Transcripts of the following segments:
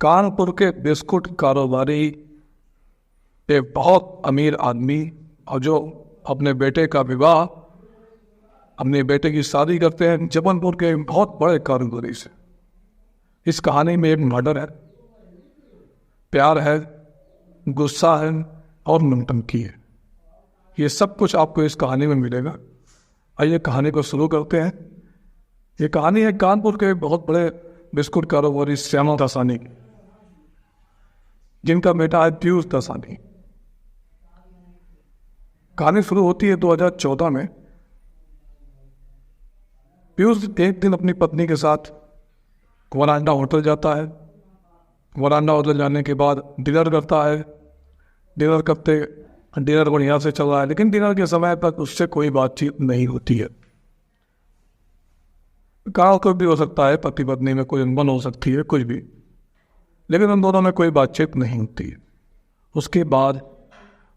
कानपुर के बिस्कुट कारोबारी एक बहुत अमीर आदमी और जो अपने बेटे का विवाह, अपने बेटे की शादी करते हैं जबलपुर के बहुत बड़े कारोबारी से। इस कहानी में एक मर्डर है, प्यार है, गुस्सा है और नौटंकी है। ये सब कुछ आपको इस कहानी में मिलेगा। आइए कहानी को शुरू करते हैं। ये कहानी है कानपुर के बहुत बड़े बिस्कुट कारोबारी श्यामा दासानी की, जिनका बेटा है पीयूष दासानी। कहानी शुरू होती है 2014 में। पीयूष एक दिन अपनी पत्नी के साथ वरांडा होटल जाता है। वरांडा होटल जाने के बाद डिनर करता है। डिनर बढ़िया से चल रहा है, लेकिन डिनर के समय तक उससे कोई बातचीत नहीं होती है। कारण कोई भी हो सकता है, पति पत्नी में कोई अनबन हो सकती है, कुछ भी, लेकिन उन दोनों में कोई बातचीत नहीं होती है। उसके बाद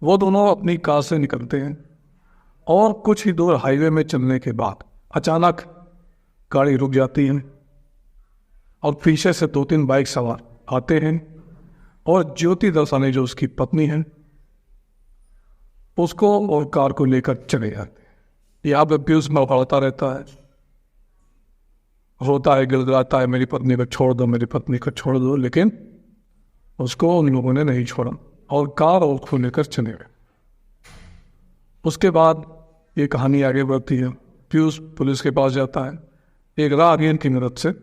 वो दोनों अपनी कार से निकलते हैं और कुछ ही दूर हाईवे में चलने के बाद अचानक गाड़ी रुक जाती है और पीछे से 2-3 बाइक सवार आते हैं और ज्योति दासानी जो उसकी पत्नी है उसको और कार को लेकर चले जाते हैं। यहाँ पे पीयूष भड़ता रहता है, रोता है, गिड़गिड़ाता है, मेरी पत्नी को छोड़ दो, मेरी पत्नी को छोड़ दो, लेकिन उसको उन लोगों ने नहीं छोड़ा और कार और को लेकर चले गए। उसके बाद ये कहानी आगे बढ़ती है। पीयूष पुलिस के पास जाता है एक राहगीर की मदद से।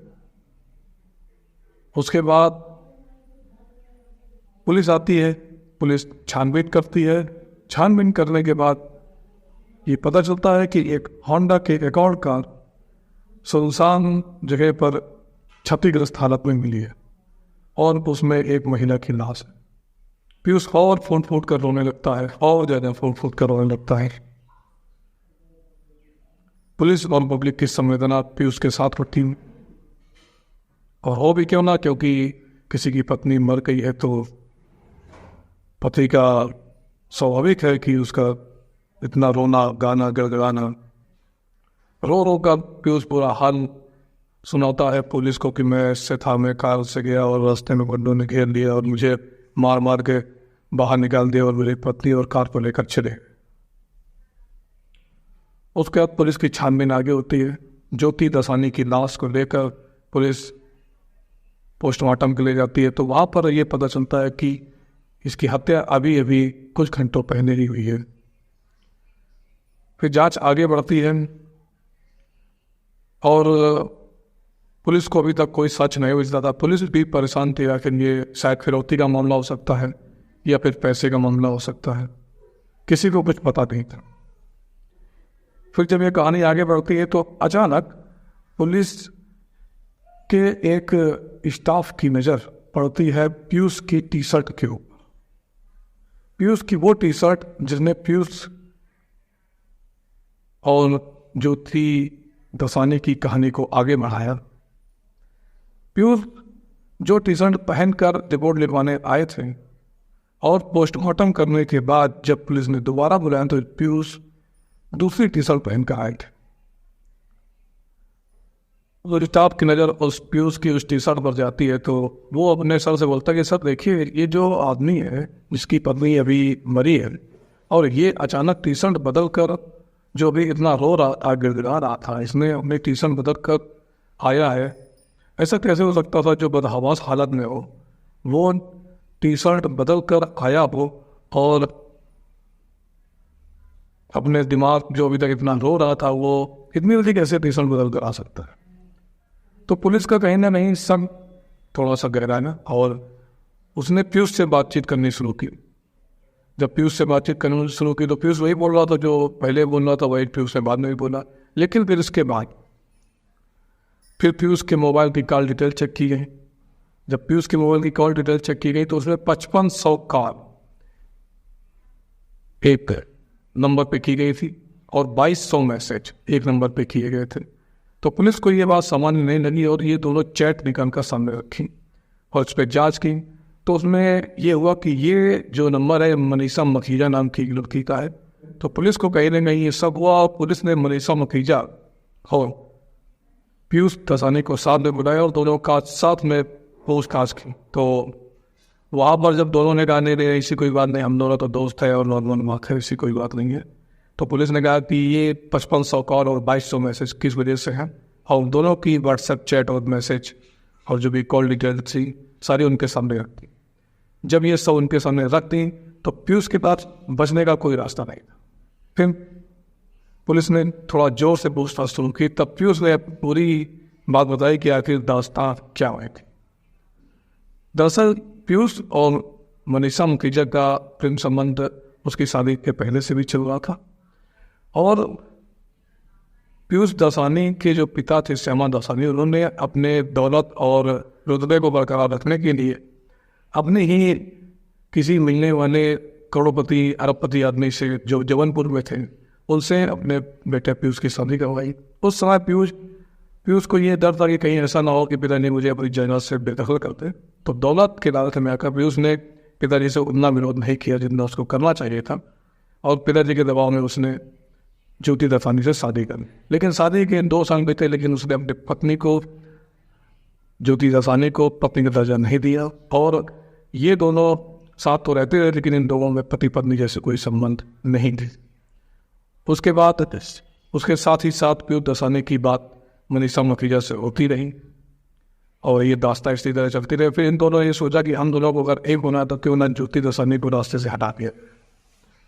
उसके बाद पुलिस आती है, पुलिस छानबीन करती है। छानबीन करने के बाद ये पता चलता है कि एक होंडा के अकॉर्ड कार सुनसान जगह पर क्षतिग्रस्त हालत में मिली है और उसमें एक महिला की लाश है। पीयूष और फूट कर रोने लगता है, और ज़्यादा फूट कर रोने लगता है। पुलिस और पब्लिक की संवेदना पीयूष के साथ होती है, और हो भी क्यों ना, क्योंकि किसी की पत्नी मर गई है तो पति का स्वाभाविक है कि उसका इतना रोना, गाना, गड़गड़ाना। रो कर पीयूष पूरा हाल सुनाता है पुलिस को कि मैं इससे था, मैं कार से गया और रास्ते में गुंडों ने घेर लिया और मुझे मार मार के बाहर निकाल दिया और मेरी पत्नी और कार को लेकर चले। उसके बाद पुलिस की छानबीन आगे होती है। ज्योति दासानी की लाश को लेकर पुलिस पोस्टमार्टम के लिए जाती है, तो वहाँ पर यह पता चलता है कि इसकी हत्या अभी अभी कुछ घंटों पहले ही हुई है। फिर जांच आगे बढ़ती है और पुलिस को अभी तक कोई सच नहीं हुई ज़्यादा। पुलिस भी परेशान थी, आखिर ये शायद फिरौती का मामला हो सकता है या फिर पैसे का मामला हो सकता है, किसी को कुछ पता नहीं था। फिर जब ये कहानी आगे बढ़ती है तो अचानक पुलिस के एक स्टाफ की नज़र पड़ती है पीयूष की टी शर्ट के ऊपर। पीयूष की वो टी शर्ट जिसने पीयूष और ज्योति दासानी की कहानी को आगे बढ़ाया। पीयूष जो टी शर्ट पहनकर रिपोर्ट लिखवाने आए थे और पोस्टमार्टम करने के बाद जब पुलिस ने दोबारा बुलाया तो पीयूष दूसरी टी शर्ट पहनकर आए थे। तो स्टाफ की नज़र उस पीयूष की उस टी शर्ट पर जाती है तो वो अपने सर से बोलता है कि सर देखिए, ये जो आदमी है जिसकी पत्नी अभी मरी है और ये अचानक टी शर्ट बदल कर जो भी इतना रो रहा, गिड़गिड़ा रहा था, इसने अपनी टी शर्ट बदल कर आया है। ऐसा कैसे हो सकता था जो बदहवास हालत में हो वो टी शर्ट बदल कर आया हो और अपने दिमाग जो अभी तक इतना रो रहा था वो इतनी जल्दी कैसे टी शर्ट बदल कर आ सकता है। तो पुलिस का कहीं ना नहीं सब थोड़ा सा गहरा है ना, और उसने पीयूष से बातचीत करनी शुरू की। जब पीयूष से बातचीत करनी शुरू की तो पीयूष वही बोल रहा था जो पहले बोल रहा था, वही पीयूष ने बाद में भी बोला। लेकिन फिर इसके बाद फिर पीयूष के मोबाइल की कॉल डिटेल चेक की गई। जब पीयूष के मोबाइल की कॉल डिटेल चेक की गई तो उसमें 5500 कॉल एक नंबर पे की गई थी और 2200 मैसेज एक नंबर पे किए गए थे। तो पुलिस को ये बात सामान्य नहीं लगी और ये दोनों चैट निकाल कर सामने रखी और उस पर जाँच की। तो उसमें ये हुआ कि ये जो नंबर है मनीषा मखीजा नाम की लड़की का है। तो पुलिस को कहीं ना कहीं ये सब हुआ और पुलिस ने मनीषा मखीजा और पीयूष दासानी को साथ में बुलाया और दोनों का साथ में पूछताछ की। तो वहाँ पर जब दोनों ने कहा नहीं नहीं ऐसी कोई बात नहीं, हम दोनों तो दोस्त है और नॉर्मल बात है, ऐसी कोई बात नहीं है, तो पुलिस ने कहा कि ये 5500 कॉल और 2200 मैसेज किस वजह से हैं, और दोनों की व्हाट्सएप चैट और मैसेज और जो भी कॉल डिटेल थी सारी उनके सामने रख दी। जब ये सब उनके सामने रख दी तो पीयूष के पास बचने का कोई रास्ता नहीं था। फिर पुलिस ने थोड़ा जोर से पूछताछ शुरू की, तब पीयूष ने पूरी बात बताई कि आखिर दास्तान क्या हुई थी। दरअसल पीयूष और मनीषा मुखीजा का प्रेम संबंध उसकी शादी के पहले से भी चल रहा था, और पीयूष दसानी के जो पिता थे श्यामा दसानी, उन्होंने अपने दौलत और रुतबे को बरकरार रखने के लिए अपने ही किसी मिलने वाले करोड़पति अरबपति आदमी से जो जबलपुर में थे उनसे अपने बेटे पीयूष की शादी करवाई। उस समय पीयूष को ये डर था कि कहीं ऐसा ना हो कि पिताजी मुझे अपनी जायदाद से बेदखल करते। तो दौलत के लालच में आकर पीयूष ने पिताजी से उतना विरोध नहीं किया जितना उसको करना चाहिए था, और पिताजी के दबाव में उसने ज्योति दसानी से शादी कर। लेकिन शादी के 2 साल बीते, लेकिन उसने अपनी पत्नी को, ज्योति दसानी को, पत्नी का दर्जा नहीं दिया, और ये दोनों साथ तो रहते रहे लेकिन इन दोनों में पति पत्नी जैसे कोई संबंध नहीं थे। उसके बाद उसके साथ ही साथ पीयूष दसानी की बात मनीषा मुखीजा से होती रही और ये दास्तां इसी तरह चलती रही। फिर इन दोनों ने ये सोचा कि हम दोनों को अगर एक होना तो क्यों ना ज्योति दसानी को रास्ते से हटा दिया।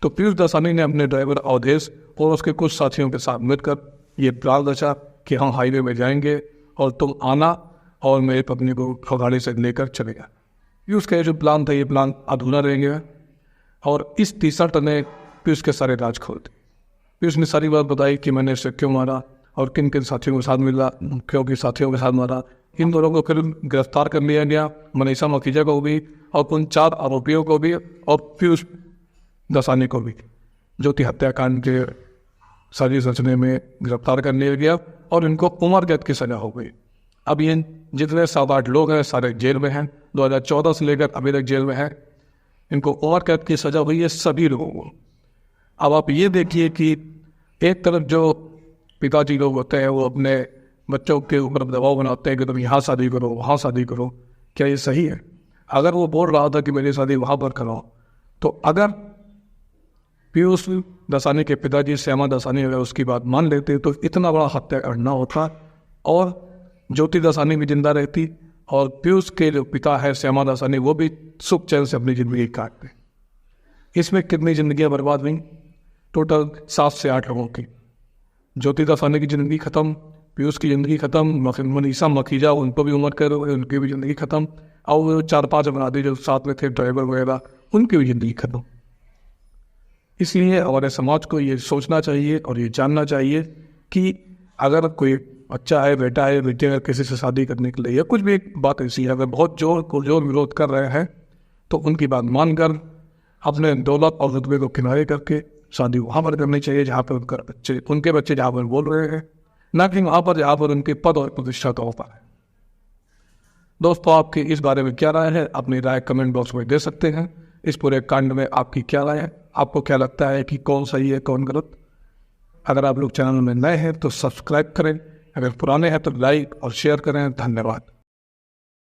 तो पीयूष दसानी ने अपने ड्राइवर अवधेश और उसके कुछ साथियों के साथ मिलकर ये प्लान रचा कि हम हाईवे में जाएंगे और तुम आना और मेरी पत्नी को गाड़ी से लेकर चलेगा। पीयूष का जो प्लान था ये प्लान अधूरा रह गया, और इस टी-शर्ट ने पीयूष के सारे राज खोल दिए। पीयूष ने सारी बात बताई कि मैंने इसे क्यों मारा और किन किन साथियों के साथ मिला, क्योंकि साथियों के साथ मारा। इन दोनों को फिर गिरफ्तार कर लिया गया, मनीषा मुखीजा को भी और उन 4 आरोपियों को भी और पीयूष दसानी को भी ज्योति हत्याकांड के साजिश रचने में गिरफ्तार कर लिया गया और इनको उम्र कैद की सजा हो गई। अब ये जितने 7-8 लोग हैं सारे जेल में हैं, 2014 से लेकर अभी तक जेल में हैं। इनको उम्र कैद की सजा हुई है सभी लोगों को। अब आप ये देखिए कि एक तरफ जो पिताजी लोग होते हैं वो अपने बच्चों के ऊपर दबाव बनाते हैं कि तुम यहाँ शादी करो वहाँ शादी करो, क्या ये सही है? अगर वो बोल रहा था कि मेरी शादी वहाँ पर कराओ, तो अगर पीयूष दसानी के पिताजी श्यामा दसानी अगर उसकी बात मान लेते तो इतना बड़ा हत्याकांड ना होता और ज्योति दसानी भी जिंदा रहती और पीयूष के जो पिता है श्यामा दसानी वो भी सुख चैन से अपनी ज़िंदगी काटते। इसमें कितनी ज़िंदगियाँ बर्बाद हुई? टोटल 7 से 8 लोगों की। ज्योति दसानी की ज़िंदगी ख़त्म, पीयूष की ज़िंदगी ख़त्म, मनीषा मुखीजा उनको भी उम्र कैद हो गई, उनकी भी ज़िंदगी ख़त्म, और 4-5 अपराधी जो साथ में थे ड्राइवर वगैरह उनकी भी ज़िंदगी ख़त्म। इसलिए हमारे समाज को ये सोचना चाहिए और ये जानना चाहिए कि अगर कोई बच्चा है, बेटा है, बेटे अगर किसी से शादी करने के लिए या कुछ भी एक बात ऐसी है, अगर बहुत जोर विरोध कर रहे हैं तो उनकी बात मानकर अपने दौलत और रुतबे को किनारे करके शादी वहाँ पर करनी चाहिए जहाँ पर उनके बच्चे जहाँ पर बोल रहे हैं, ना कि वहाँ पर जहाँ पर उनके पद और प्रतिष्ठा का होता है। दोस्तों, आपकी इस बारे में क्या राय है? अपनी राय कमेंट बॉक्स में दे सकते हैं। इस पूरे कांड में आपकी क्या राय है? आपको क्या लगता है कि कौन सही है कौन गलत? अगर आप लोग चैनल में नए हैं तो सब्सक्राइब करें, अगर पुराने हैं तो लाइक और शेयर करें। धन्यवाद।